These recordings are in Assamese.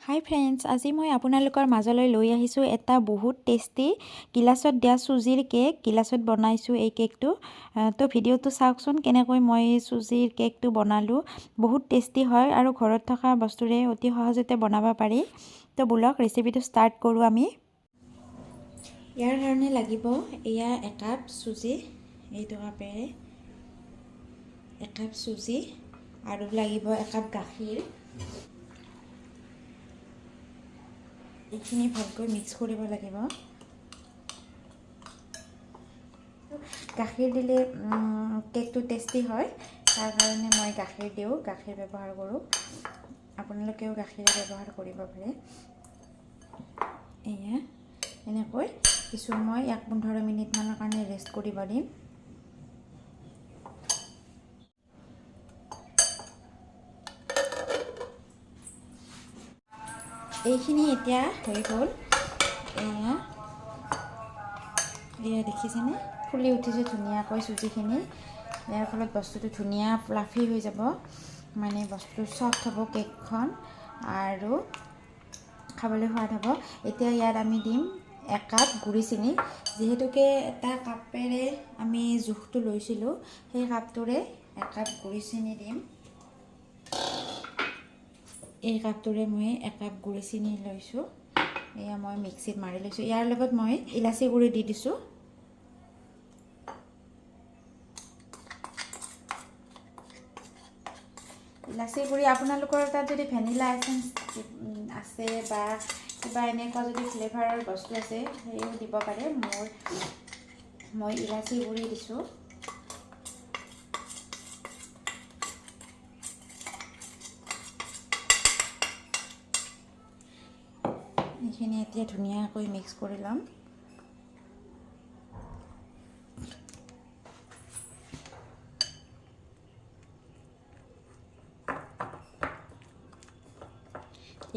হাই ফ্ৰেণ্ডছ, আজি মই আপোনালোকৰ মাজলৈ লৈ আহিছোঁ এটা বহুত টেষ্টি গিলাচত দিয়া চুজিৰ কেক। গিলাচত বনাইছোঁ এই কেকটো। তো ভিডিঅ'টো চাওকচোন কেনেকৈ মই চুজিৰ কেকটো বনালোঁ। বহুত টেষ্টি হয় আৰু ঘৰত থকা বস্তুৰে অতি সহজতে বনাব পাৰি। তো বলক ৰেচিপিটো ষ্টাৰ্ট কৰোঁ আমি। ইয়াৰ কাৰণে লাগিব এয়া একাপ চুজি, এইটো কাপেৰে একাপ চুজি আৰু লাগিব একাপ গাখীৰ। এইখিনি ভালকৈ মিক্স কৰিব লাগিব। গাখীৰ দিলে কেকটো টেষ্টি হয়, তাৰ কাৰণে মই গাখীৰ দিওঁ, গাখীৰ ব্যৱহাৰ কৰোঁ। আপোনালোকেও গাখীৰ ব্যৱহাৰ কৰিব পাৰে। এয়া এনেকৈ কিছু মই ১-১৫ মিনিটমানৰ কাৰণে ৰেষ্ট কৰিব দিম। এইখিনি এতিয়া হৈ গ'ল। এয়া দেখিছেনে, ফুলি উঠিছে ধুনীয়াকৈ চুজিখিনি। ইয়াৰ ফলত বস্তুটো ধুনীয়া ফ্লাফি হৈ যাব, মানে বস্তুটো চফ্ট হ'ব কেকখন আৰু খাবলৈ সোৱাদ হ'ব। এতিয়া ইয়াত আমি দিম একাপ গুড়ি চেনি। যিহেতুকে এটা কাপেৰে আমি জোখটো লৈছিলোঁ, সেই কাপটোৰে একাপ গুড়ি চেনি দিম। এই কাপটোৰে মই একাপ গুড়ি চেনি লৈছোঁ। এয়া মই মিক্সিত মাৰি লৈছোঁ। ইয়াৰ লগত মই ইলাচি গুড়ি দি দিছোঁ। ইলাচি গুড়ি আপোনালোকৰ তাত যদি ভেনিলা এচেঞ্চ আছে বা কিবা এনেকুৱা যদি ফ্লেভাৰৰ বস্তু আছে সেইও দিব পাৰে। মই ইলাচি গুড়ি দিছোঁ। এইখিনি এতিয়া ধুনীয়াকৈ মিক্স কৰি ল'ম।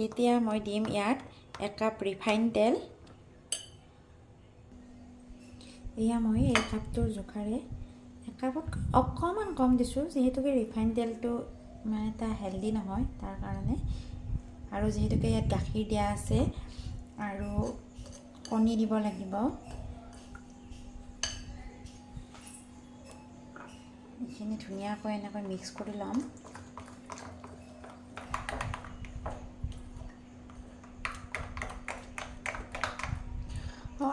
এতিয়া মই দিম ইয়াত একাপ ৰিফাইন তেল। এয়া মই এই কাপটোৰ জোখাৰে একাপত অকণমান কম দিছোঁ, যিহেতুকে ৰিফাইন তেলটো মানে এটা হেল্ডি নহয় তাৰ কাৰণে, আৰু যিহেতুকে ইয়াত গাখীৰ দিয়া আছে আৰু কণী দিব লাগিব। এইখিনি ধুনীয়াকৈ এনেকৈ মিক্স কৰি ল'ম।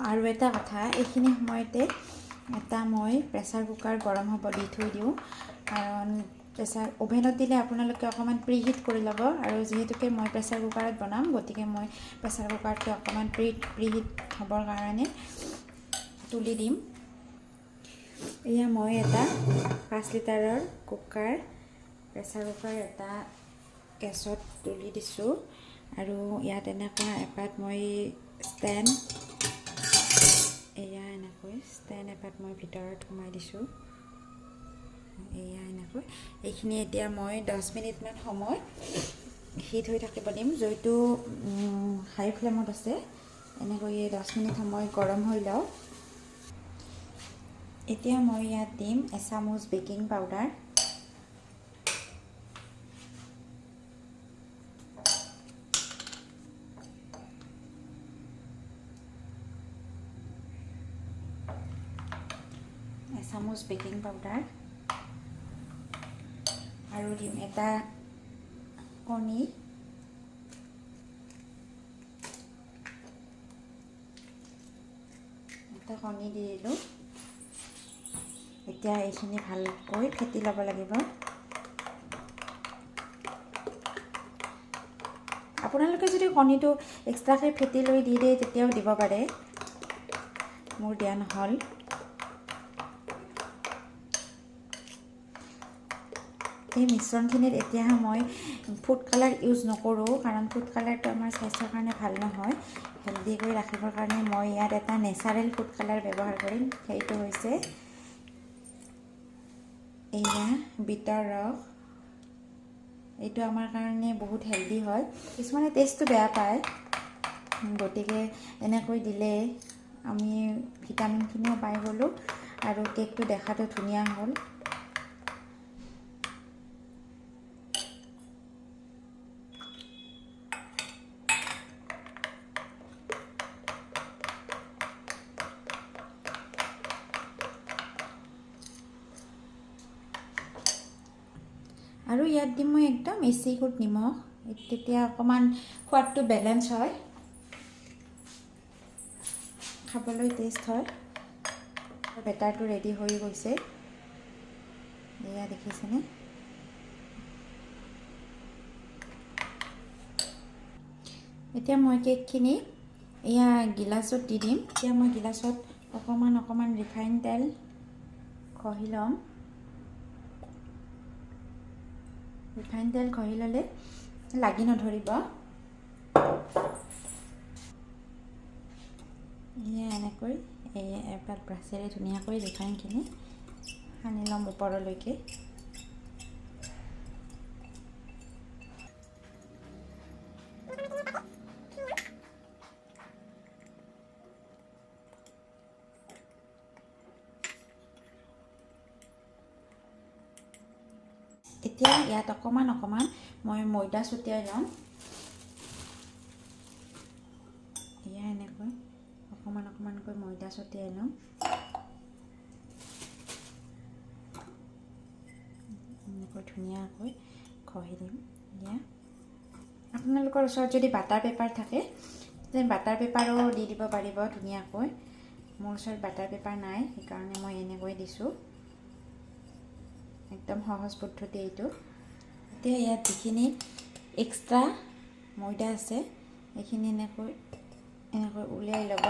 আৰু এটা কথা, এইখিনি সময়তে মই প্ৰেছাৰ কুকাৰ গৰম হ'ব দি থৈ দিওঁ, কাৰণ অভেনত দিলে আপোনালোকে অকণমান প্ৰিহিট কৰি ল'ব। আৰু যিহেতুকে মই প্ৰেছাৰ কুকাৰত বনাম, গতিকে মই প্ৰেছাৰ কুকাৰটো অকণমান প্ৰিহিট হ'বৰ কাৰণে তুলি দিম। এয়া মই এটা 5 লিটাৰৰ প্ৰেছাৰ কুকাৰ এটা গেছত তুলি দিছোঁ। আৰু ইয়াত এনেকুৱা এপাত মই ষ্টেণ্ড এপাত মই ভিতৰত সোমাই দিছোঁ। এয়া এনেকৈ এইখিনি এতিয়া মই 10 মিনিটমান সময় হিট হৈ থাকিব দিম। জুইটো হাই ফ্লেমত আছে। এনেকৈ 10 মিনিট সময় গৰম হৈ লওক। এতিয়া মই ইয়াত দিম এচামুচ বেকিং পাউডাৰ। এচামুচ বেকিং পাউডাৰ আৰু দিম এটা কণী। দি দিলোঁ। এতিয়া এইখিনি ভালকৈ ফেটি ল'ব লাগিব। আপোনালোকে যদি কণীটো এক্সট্ৰাকৈ ফেটি লৈ দি দিয়ে তেতিয়াও দিব পাৰে, মোৰ দিয়া নহ'ল। এই মিশ্ৰণখিনিত এতিয়া মই ফুড কালাৰ ইউজ নকৰোঁ, কাৰণ ফুড কালাৰটো আমাৰ স্বাস্থ্যৰ কাৰণে ভাল নহয়। হেল্ডি কৰি ৰাখিবৰ কাৰণে মই ইয়াত এটা নেচাৰেল ফুড কালাৰ ব্যৱহাৰ কৰিম। সেইটো হৈছে এয়া বিটৰ ৰস। এইটো আমাৰ কাৰণে বহুত হেল্ডি হয়। কিছুমানে টেষ্টটো বেয়া পায়, গতিকে এনেকৈ দিলে আমি ভিটামিনখিনিও পাই গ'লোঁ আৰু কেকটো দেখাটো ধুনীয়া হ'ল। ইয়াত দিম মই একদম এচিকুট নিমখ, তেতিয়া অকণমান সোৱাদটো বেলেঞ্চ হয়, খাবলৈ টেষ্ট হয়। বেটাৰটো ৰেডি হৈ গৈছে, এয়া দেখিছেনে। এতিয়া মই কেকখিনি এয়া গিলাচত দি দিম। এতিয়া মই গিলাচত অকণমান ৰিফাইন তেল ঘঁহি ল'ম। ৰিফাইন তেল ঘঁহি ল'লে লাগি নধৰিব। এয়া এনেকৈ এপাত ব্ৰাছেৰে ধুনীয়াকৈ ৰিফাইনখিনি সানি ল'ম ওপৰলৈকে। এতিয়া ইয়াত অকণমান মই ময়দা ছটিয়াই ল'ম। এয়া এনেকৈ অকণমানকৈ ময়দা ছটিয়াই ল'ম। এনেকৈ ধুনীয়াকৈ ঘঁহি দিম। এতিয়া আপোনালোকৰ ওচৰত যদি বাটাৰ পেপাৰ থাকে তেন্তে বাটাৰ পেপাৰো দি দিব পাৰিব ধুনীয়াকৈ। মোৰ ওচৰত বাটাৰ পেপাৰ নাই, সেইকাৰণে মই এনেকৈ দিছোঁ। একদম সহজ পদ্ধতি এইটো। এতিয়া ইয়াত যিখিনি এক্সট্ৰা ময়দা আছে এইখিনি এনেকৈ উলিয়াই ল'ব।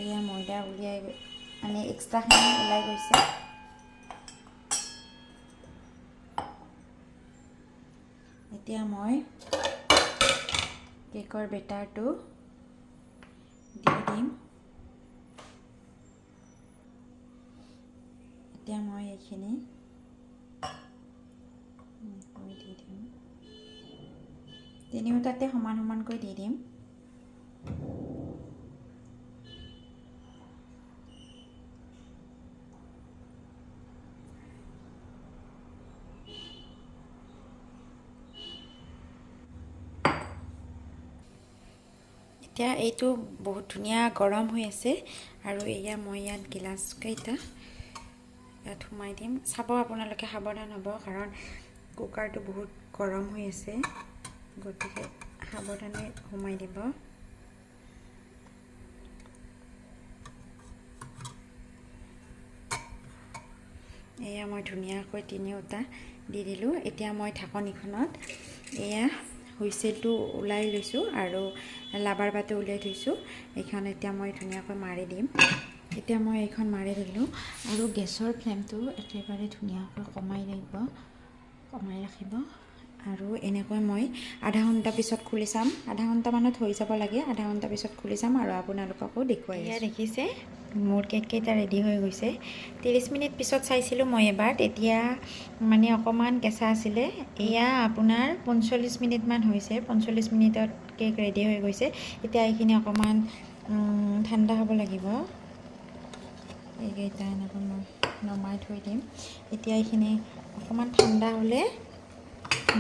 এয়া ময়দা উলিয়াই মানে এক্সট্ৰাখিনি ওলাই গৈছে। এতিয়া মই কেকৰ বেটাৰটো দি দিম। এতিয়া মই এইখিনি দি দিম, তিনিওটাতে সমানকৈ দি দিম। এতিয়া এইটো বহুত ধুনীয়া গৰম হৈ আছে আৰু এয়া মই ইয়াত গিলাচকেইটা ইয়াত সোমাই দিম। চাব আপোনালোকে সাৱধান হ'ব, কাৰণ কুকাৰটো বহুত গৰম হৈ আছে, গতিকে সাৱধানে সোমাই দিব। এয়া মই ধুনীয়াকৈ তিনিওটা দি দিলোঁ। এতিয়া মই ঢাকনিখনত এয়া হুইছেলটো ওলাই লৈছোঁ আৰু লাবাৰ বাটো উলিয়াই থৈছোঁ। এইখন এতিয়া মই ধুনীয়াকৈ মাৰি দিম। এতিয়া মই এইখন মাৰি দিলোঁ আৰু গেছৰ ফ্লেমটো একেবাৰে ধুনীয়াকৈ কমাই ৰাখিব। আৰু এনেকৈ মই আধা ঘণ্টা পিছত খুলি চাম। আধা ঘণ্টামানত হৈ যাব লাগে। আধা ঘণ্টা পিছত খুলি চাম আৰু আপোনালোককো দেখুৱাই। এয়া দেখিছে মোৰ কেককেইটা ৰেডি হৈ গৈছে। 30 মিনিট পিছত চাইছিলোঁ মই এবাৰ, তেতিয়া মানে অকণমান কেঁচা আছিলে। এয়া আপোনাৰ 45 মিনিটমান হৈছে। 45 মিনিটত কেক ৰেডি হৈ গৈছে। এতিয়া এইখিনি অকণমান ঠাণ্ডা হ'ব লাগিব। এইকেইটা এনেকৈ মই নমাই থৈ দিম। এতিয়া এইখিনি অকণমান ঠাণ্ডা হ'লে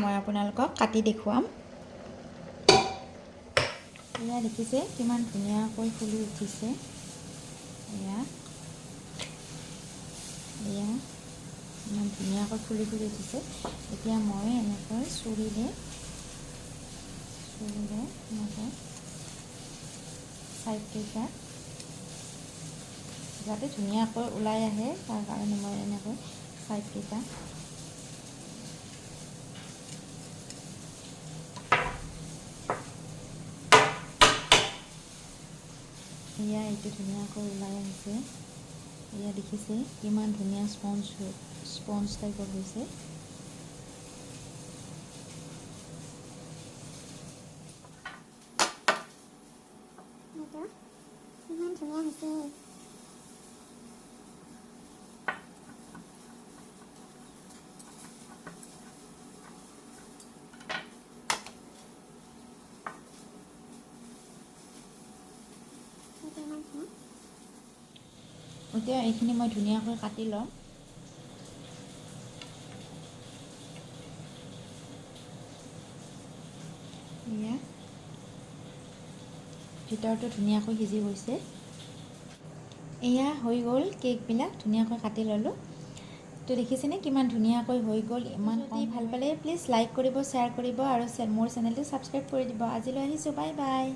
মই আপোনালোকক কাটি দেখুৱাম। এয়া দেখিছে কিমান ধুনীয়াকৈ ফুলি উঠিছে। এয়া ইমান ধুনীয়াকৈ ফুলি উঠিছে। এতিয়া মই এনেকৈ চুৰিৰে এনেকৈ চাইডকেইটা যাতে ধুনীয়াকৈ ওলাই আহে, তাৰ কাৰণে মই এনেকৈ চাইডকেইটা এয়া এইটো ধুনীয়াকৈ ওলাই আহিছে। এয়া দেখিছে কিমান ধুনীয়া স্পঞ্জ টাইপৰ হৈছে। ইমান ধুনীয়া হৈছে। এতিয়া এইখিনি মই ধুনীয়াকৈ কাটি ল'ম। এয়া ভিতৰটো ধুনীয়াকৈ সিজি গৈছে। এয়া হৈ গ'ল কেকবিলাক, ধুনীয়াকৈ কাটি ল'লোঁ। তো দেখিছেনে কিমান ধুনীয়াকৈ হৈ গ'ল। ইমান ভাল পালে প্লিজ লাইক কৰিব, শ্বেয়াৰ কৰিব আৰু মোৰ চেনেলটো ছাবস্ক্ৰাইব কৰি দিব। আজিলৈ আহিছোঁ, বাই বাই।